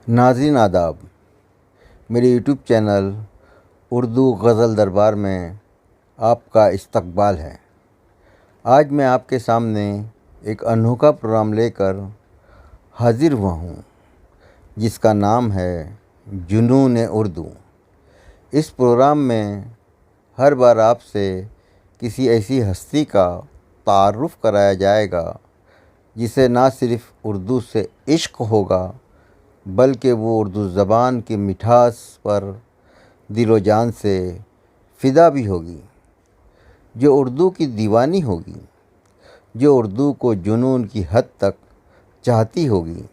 नाज़रीन आदाब, मेरे यूट्यूब चैनल उर्दू गज़ल दरबार में आपका इस्तकबाल है। आज मैं आपके सामने एक अनोखा प्रोग्राम लेकर हाज़िर हुआ हूँ, जिसका नाम है जुनून उर्दू। इस प्रोग्राम में हर बार आपसे किसी ऐसी हस्ती का तारुफ़ कराया जाएगा जिसे ना सिर्फ़ उर्दू से इश्क़ होगा, बल्कि वो उर्दू ज़बान की मिठास पर दिलो जान से फ़िदा भी होगी, जो उर्दू की दीवानी होगी, जो उर्दू को जुनून की हद तक चाहती होगी,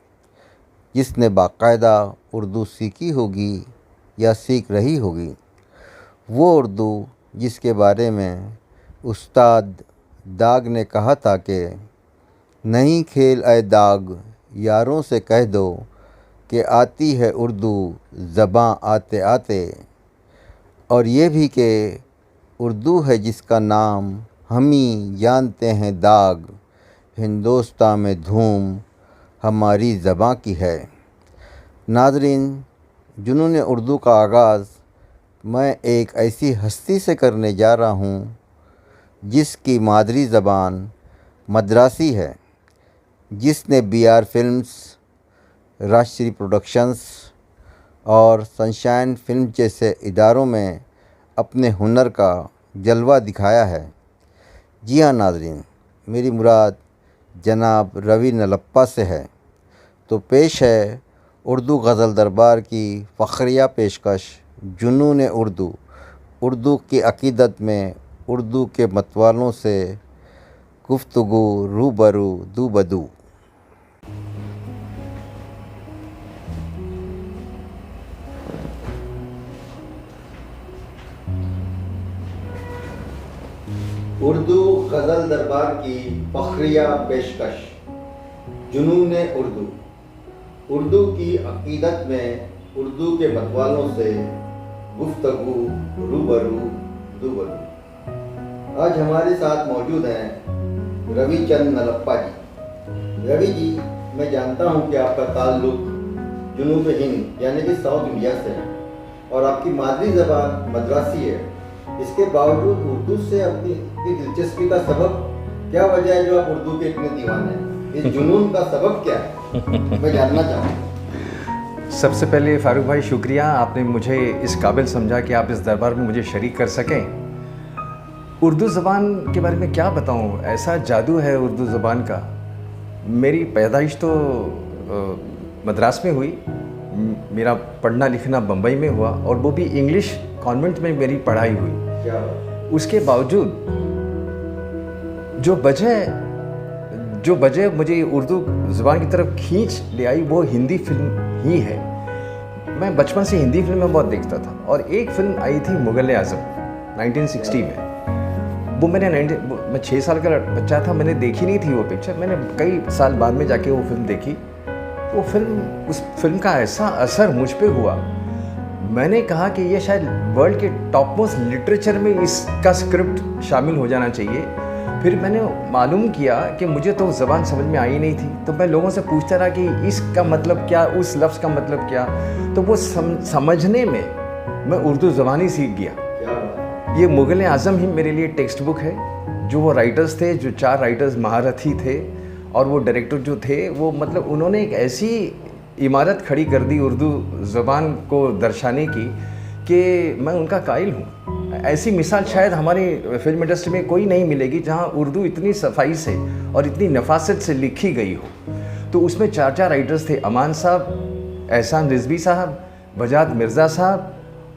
जिसने बाकायदा उर्दू सीखी होगी या सीख रही होगी। वो उर्दू जिसके बारे में उस्ताद दाग ने कहा था कि नहीं खेल ए दाग, यारों से कह दो कि आती है उर्दू ज़बां आते आते। और ये भी कि उर्दू है जिसका नाम हम ही जानते हैं दाग, हिंदुस्तान में धूम हमारी ज़बां की है। नाज़रीन, जुनून उर्दू का आगाज़ मैं एक ऐसी हस्ती से करने जा रहा हूँ जिसकी मादरी ज़बान मद्रासी है, जिसने BR फिल्म्स, राजश्री प्रोडक्शंस और सनशाइन फिल्म जैसे इदारों में अपने हुनर का जलवा दिखाया है। जी हाँ नाज़रीन, मेरी मुराद जनाब रवि नलप्पा से है। तो पेश है उर्दू गज़ल दरबार की फ़ख्रिया पेशकश जुनून उर्दू। उर्दू की अक़ीदत में उर्दू के मतवालों से गुफ्तगू रूबरू दू बदू। उर्दू गज़ल दरबार की फ़ख्रिया पेशकश जुनून उर्दू। उर्दू की अक़ीदत में उर्दू के मतवालों से गुफ्तगू रूबरू दूबरू। आज हमारे साथ मौजूद हैं रविचंद नलप्पा जी। रवि जी, मैं जानता हूं कि आपका ताल्लुक़ जुनूब हिंद यानी कि साउथ इंडिया से है और आपकी मादरी ज़बान मद्रासी है। इसके बावजूद उर्दू से अपनी इतनी दिलचस्पी का सबब क्या वजह है जो आप उर्दू के इतने दीवाने हैं? इस जुनून का सबब क्या है, मैं जानना चाहूँ। सबसे पहले फ़ारूक भाई, शुक्रिया, आपने मुझे इस काबिल समझा कि आप इस दरबार में मुझे शरीक कर सकें। उर्दू ज़बान के बारे में क्या बताऊँ, ऐसा जादू है उर्दू ज़बान का। मेरी पैदाइश तो मद्रास में हुई, मेरा पढ़ना लिखना बम्बई में हुआ और वो भी इंग्लिश कॉन्वेंट में मेरी पढ़ाई हुई। उसके बावजूद जो वजह मुझे उर्दू ज़बान की तरफ खींच ले आई वो हिंदी फिल्म ही है। मैं बचपन से हिंदी फिल्में बहुत देखता था और एक फिल्म आई थी मुग़ल आज़म 1960 में। वो मैं 6 साल का बच्चा था, मैंने देखी नहीं थी वो पिक्चर। मैंने कई साल बाद में जाके वो फिल्म देखी। उस फिल्म का ऐसा असर मुझ पे हुआ, मैंने कहा कि ये शायद वर्ल्ड के टॉप मोस्ट लिटरेचर में इसका स्क्रिप्ट शामिल हो जाना चाहिए। फिर मैंने मालूम किया कि मुझे तो ज़बान समझ में आई नहीं थी, तो मैं लोगों से पूछता रहा कि इसका मतलब क्या, उस लफ्ज़ का मतलब क्या। तो वो समझने में मैं उर्दू ज़बान ही सीख गया। ये मुग़ल आज़म ही मेरे लिए टेक्स्ट बुक है। जो वो राइटर्स थे, जो 4 राइटर्स महारथी थे और वो डायरेक्टर जो थे, वो मतलब उन्होंने एक ऐसी इमारत खड़ी कर दी उर्दू ज़बान को दर्शाने की कि मैं उनका कायल हूँ। ऐसी मिसाल शायद हमारी फिल्म इंडस्ट्री में कोई नहीं मिलेगी जहाँ उर्दू इतनी सफाई से और इतनी नफासत से लिखी गई हो। तो उसमें 4 राइटर्स थे, अमान साहब, एहसान रिजवी साहब, बजात मिर्ज़ा साहब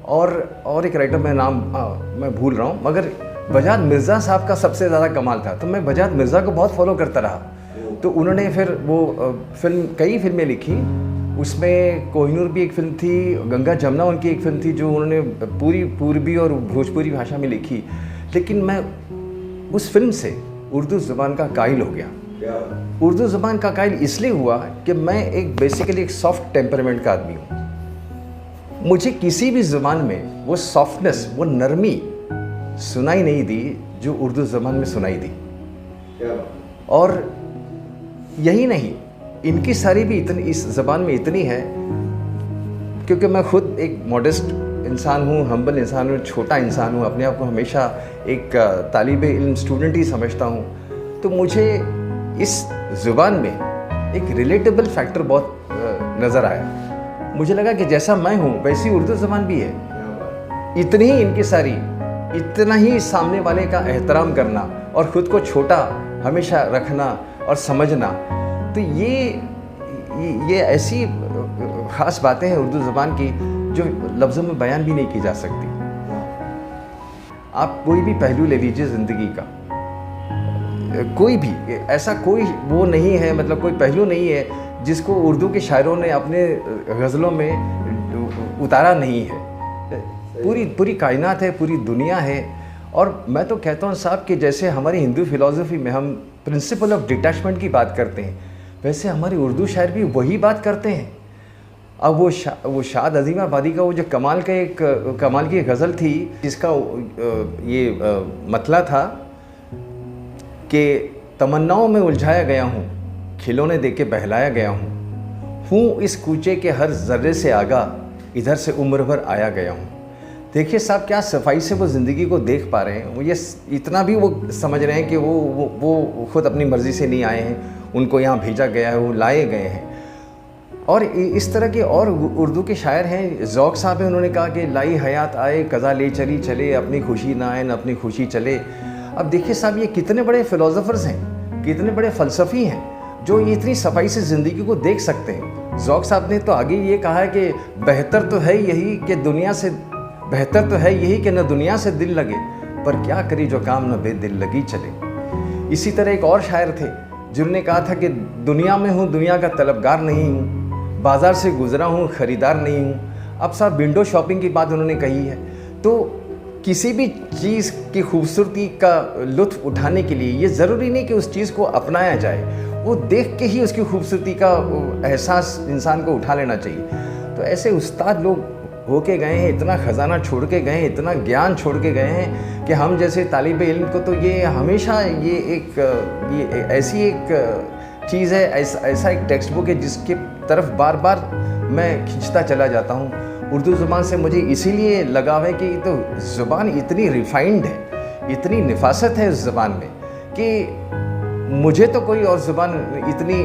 और एक राइटर में नाम मैं भूल रहा हूँ, मगर बजात मिर्ज़ा साहब का सबसे ज़्यादा कमाल था। तो मैं बजात मिर्ज़ा को बहुत फॉलो करता रहा। तो उन्होंने फिर वो कई फिल्में लिखी। उसमें कोहिनूर भी एक फ़िल्म थी, गंगा जमुना उनकी एक फ़िल्म थी जो उन्होंने पूरी पूर्वी और भोजपुरी भाषा में लिखी। लेकिन मैं उस फिल्म से उर्दू ज़बान का कायल हो गया। उर्दू ज़बान का कायल इसलिए हुआ कि मैं बेसिकली एक सॉफ्ट टेम्परामेंट का आदमी हूँ। मुझे किसी भी ज़बान में वो सॉफ्टनेस, वो नरमी सुनाई नहीं दी जो उर्दू ज़बान में सुनाई दी। और यही नहीं, इनकी सारी भी इतनी इस ज़बान में इतनी है क्योंकि मैं खुद एक मॉडेस्ट इंसान हूँ, हम्बल इंसान हूँ, छोटा इंसान हूँ, अपने आप को हमेशा एक तालिब इल्म स्टूडेंट ही समझता हूँ, तो मुझे इस ज़ुबान में एक रिलेटेबल फैक्टर बहुत नज़र आया। मुझे लगा कि जैसा मैं हूँ वैसी उर्दू ज़ुबान भी है, इतनी ही इनकी सारी, इतना ही सामने वाले का एहतराम करना और ख़ुद को छोटा हमेशा रखना और समझना, तो ये ऐसी ख़ास बातें हैं उर्दू ज़ुबान की जो लफ्ज़ों में बयान भी नहीं की जा सकती। आप कोई भी पहलू ले लीजिए ज़िंदगी का, कोई भी ऐसा कोई वो नहीं है, मतलब कोई पहलू नहीं है जिसको उर्दू के शायरों ने अपने गज़लों में उतारा नहीं है। पूरी कायनात है, पूरी दुनिया है। और मैं तो कहता हूँ साहब कि जैसे हमारी हिंदू फिलॉसफी में हम प्रिंसिपल ऑफ डिटैचमेंट की बात करते हैं, वैसे हमारे उर्दू शायर भी वही बात करते हैं। अब वो शाद अजीम आबादी का वो जो कमाल की एक गज़ल थी, जिसका ये मतला था कि तमन्नाओं में उलझाया गया हूँ, खिलौने दे के बहलाया गया हूँ इस कूचे के हर ज़र्रे से आगा, इधर से उम्र भर आया गया हूँ। देखिए साहब क्या सफाई से वो ज़िंदगी को देख पा रहे हैं। वो ये इतना भी वो समझ रहे हैं कि वो खुद अपनी मर्ज़ी से नहीं आए हैं, उनको यहाँ भेजा गया है, वो लाए गए हैं। और इस तरह के और उर्दू के शायर हैं, ज़ौक़ साहब हैं, उन्होंने कहा कि लाई हयात आए कज़ा ले चली चले, अपनी खुशी ना आए न अपनी खुशी चले। अब देखिए साहब ये कितने बड़े फ़िलोसोफ़र्स हैं, कितने बड़े फ़लसफ़ी हैं जो इतनी सफाई से ज़िंदगी को देख सकते हैं। ज़ौक़ साहब ने तो आगे ये कहा है कि बेहतर तो है यही कि न दुनिया से दिल लगे, पर क्या करी जो काम न बेदिल लगी चले। इसी तरह एक और शायर थे जिन्होंने कहा था कि दुनिया में हूँ, दुनिया का तलबगार नहीं हूँ, बाज़ार से गुज़रा हूँ, ख़रीदार नहीं हूँ। अब साहब विंडो शॉपिंग की बात उन्होंने कही है। तो किसी भी चीज़ की खूबसूरती का लुत्फ़ उठाने के लिए ये ज़रूरी नहीं कि उस चीज़ को अपनाया जाए, वो देख के ही उसकी खूबसूरती का एहसास इंसान को उठा लेना चाहिए। तो ऐसे उस्ताद लोग होके गए हैं, इतना ख़जाना छोड़ के गए हैं, इतना ज्ञान छोड़ के गए हैं कि हम जैसे तालिब इल्म को तो ये हमेशा ये ऐसी एक चीज़ है, ऐसा एक टेक्स्ट बुक है जिसके तरफ बार बार मैं खींचता चला जाता हूँ। उर्दू ज़ुबान से मुझे इसीलिए लगाव है कि तो ज़ुबान इतनी रिफ़ाइंड है, इतनी नफासत है उस ज़ुबान में कि मुझे तो कोई और ज़ुबान इतनी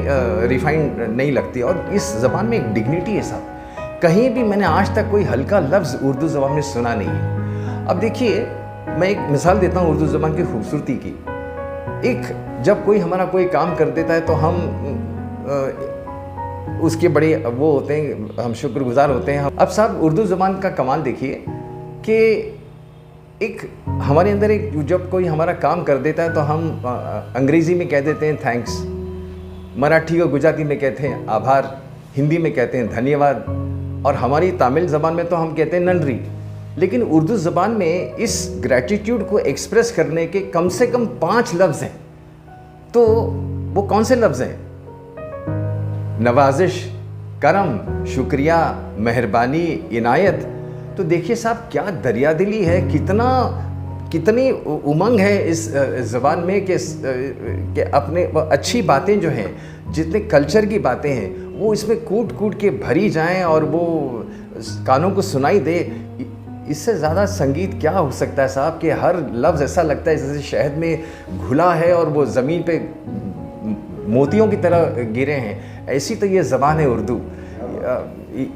रिफ़ाइंड नहीं लगती। और इस ज़ुबान में एक डिग्निटी है साहब, कहीं भी मैंने आज तक कोई हल्का लफ्ज़ उर्दू ज़ुबान में सुना नहीं है। अब देखिए मैं एक मिसाल देता हूँ उर्दू ज़ुबान की खूबसूरती की। जब कोई हमारा कोई काम कर देता है तो हम उसके बड़े वो होते हैं, हम शुक्रगुजार होते हैं। अब साहब उर्दू ज़ुबान का कमाल देखिए कि हमारे अंदर जब कोई हमारा काम कर देता है तो हम अंग्रेज़ी में कह देते हैं थैंक्स, मराठी और गुजराती में कहते हैं आभार, हिंदी में कहते हैं धन्यवाद, और हमारी तमिल ज़बान में तो हम कहते हैं नंदरी। लेकिन उर्दू ज़बान में इस ग्रैटिट्यूड को एक्सप्रेस करने के कम से कम 5 लफ्ज़ हैं। तो वो कौन से लफ्ज़ हैं? नवाजिश, करम, शुक्रिया, मेहरबानी, इनायत। तो देखिए साहब क्या दरियादिली है, कितनी उमंग है इस ज़बान में कि अपने अच्छी बातें जो हैं, जितने कल्चर की बातें हैं वो इसमें कूट के भरी जाएं और वो कानों को सुनाई दे। इससे ज़्यादा संगीत क्या हो सकता है साहब कि हर लफ्ज़ ऐसा लगता है जैसे शहद में घुला है और वो ज़मीन पे मोतियों की तरह गिरे हैं। ऐसी तो ये ज़बान है उर्दू।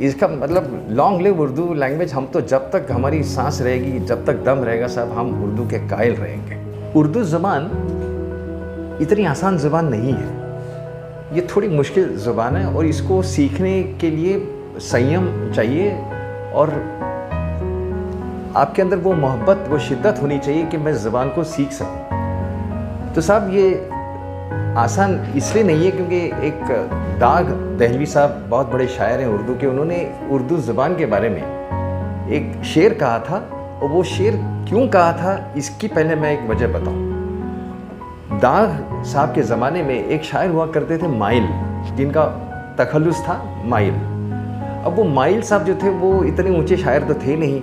इसका मतलब लॉन्ग लिव उर्दू लैंग्वेज। हम तो जब तक हमारी सांस रहेगी, जब तक दम रहेगा साहब, हम उर्दू के कायल रहेंगे। उर्दू ज़बान इतनी आसान ज़बान नहीं है, ये थोड़ी मुश्किल ज़ुबान है और इसको सीखने के लिए संयम चाहिए और आपके अंदर वो मोहब्बत, वो शिद्दत होनी चाहिए कि मैं ज़ुबान को सीख सकूं। तो साहब ये आसान इसलिए नहीं है क्योंकि एक दाग दहलवी साहब बहुत बड़े शायर हैं उर्दू के, उन्होंने उर्दू ज़ुबान के बारे में एक शेर कहा था और वो शेर क्यों कहा था इसकी पहले मैं एक वजह बताऊं। दाग साहब के ज़माने में एक शायर हुआ करते थे माइल, जिनका तखल्लुस था माइल। अब वो माइल साहब जो थे वो इतने ऊंचे शायर तो थे नहीं,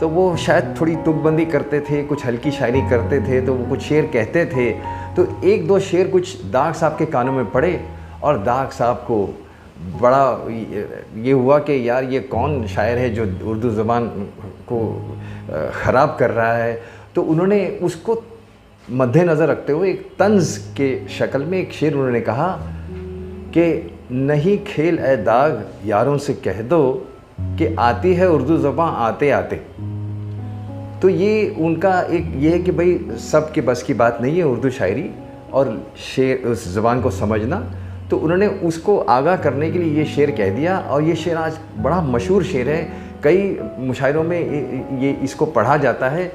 तो वो शायद थोड़ी तुकबंदी करते थे, कुछ हल्की शायरी करते थे, तो वो कुछ शेर कहते थे। तो 1-2 शेर कुछ दाग साहब के कानों में पड़े और दाग साहब को बड़ा ये हुआ कि यार ये कौन शायर है जो उर्दू ज़बान को ख़राब कर रहा है। तो उन्होंने उसको मद्देनज़र रखते हुए एक तंज़ के शक्ल में एक शेर उन्होंने कहा कि नहीं खेल ए दाग यारों से कह दो कि आती है उर्दू ज़बान आते आते। तो ये उनका एक ये है कि भाई सब के बस की बात नहीं है उर्दू शायरी और शेर उस ज़बान को समझना। तो उन्होंने उसको आगाह करने के लिए ये शेर कह दिया और ये शेर आज बड़ा मशहूर शेर है, कई मुशायरों में ये इसको पढ़ा जाता है।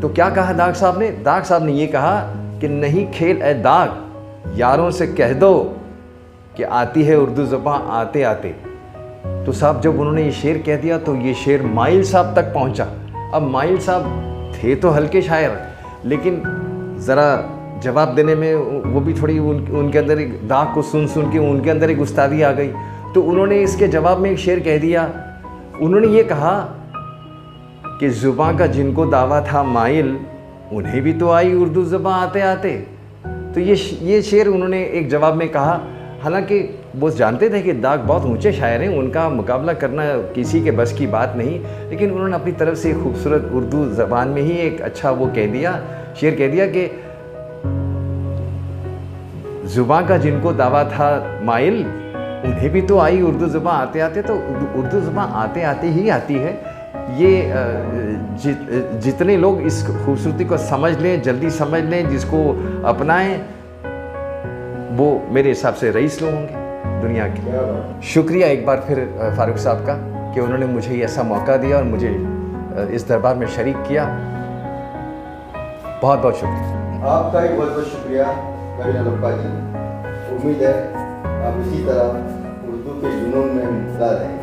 तो क्या कहा दाग साहब ने? दाग साहब ने ये कहा कि नहीं खेल ए दाग यारों से कह दो कि आती है उर्दू ज़बान आते आते। तो साहब जब उन्होंने ये शेर कह दिया तो ये शेर माइल साहब तक पहुंचा। अब माइल साहब थे तो हल्के शायर, लेकिन ज़रा जवाब देने में वो भी थोड़ी उनके अंदर एक दाग को सुन के उनके अंदर एक उस्तादी आ गई। तो उन्होंने इसके जवाब में एक शेर कह दिया। उन्होंने ये कहा कि ज़ुबान का जिनको दावा था माइल उन्हें भी तो आई उर्दू ज़बान आते आते। तो ये शेर उन्होंने एक जवाब में कहा। हालांकि वो जानते थे कि दाग बहुत ऊंचे शायर हैं, उनका मुकाबला करना किसी के बस की बात नहीं, लेकिन उन्होंने अपनी तरफ से खूबसूरत उर्दू ज़बान में ही एक अच्छा वो कह दिया, शेर कह दिया कि ज़ुबान का जिनको दावा था माइल उन्हें भी तो आई उर्दू ज़बान आते आते। तो उर्दू ज़बान आते आते ही आती है। ये जितने लोग इस खूबसूरती को समझ लें, जल्दी समझ लें, जिसको अपनाएं, वो मेरे हिसाब से रईस लोग होंगे दुनिया के। शुक्रिया एक बार फिर फारूक साहब का कि उन्होंने मुझे ये ऐसा मौका दिया और मुझे इस दरबार में शरीक किया। बहुत बहुत शुक्रिया। आपका भी बहुत बहुत शुक्रिया करीना लब्बा जी। उम्मीद है आप इसी तरह उर्दू के जुनून में मुब्तला रहें।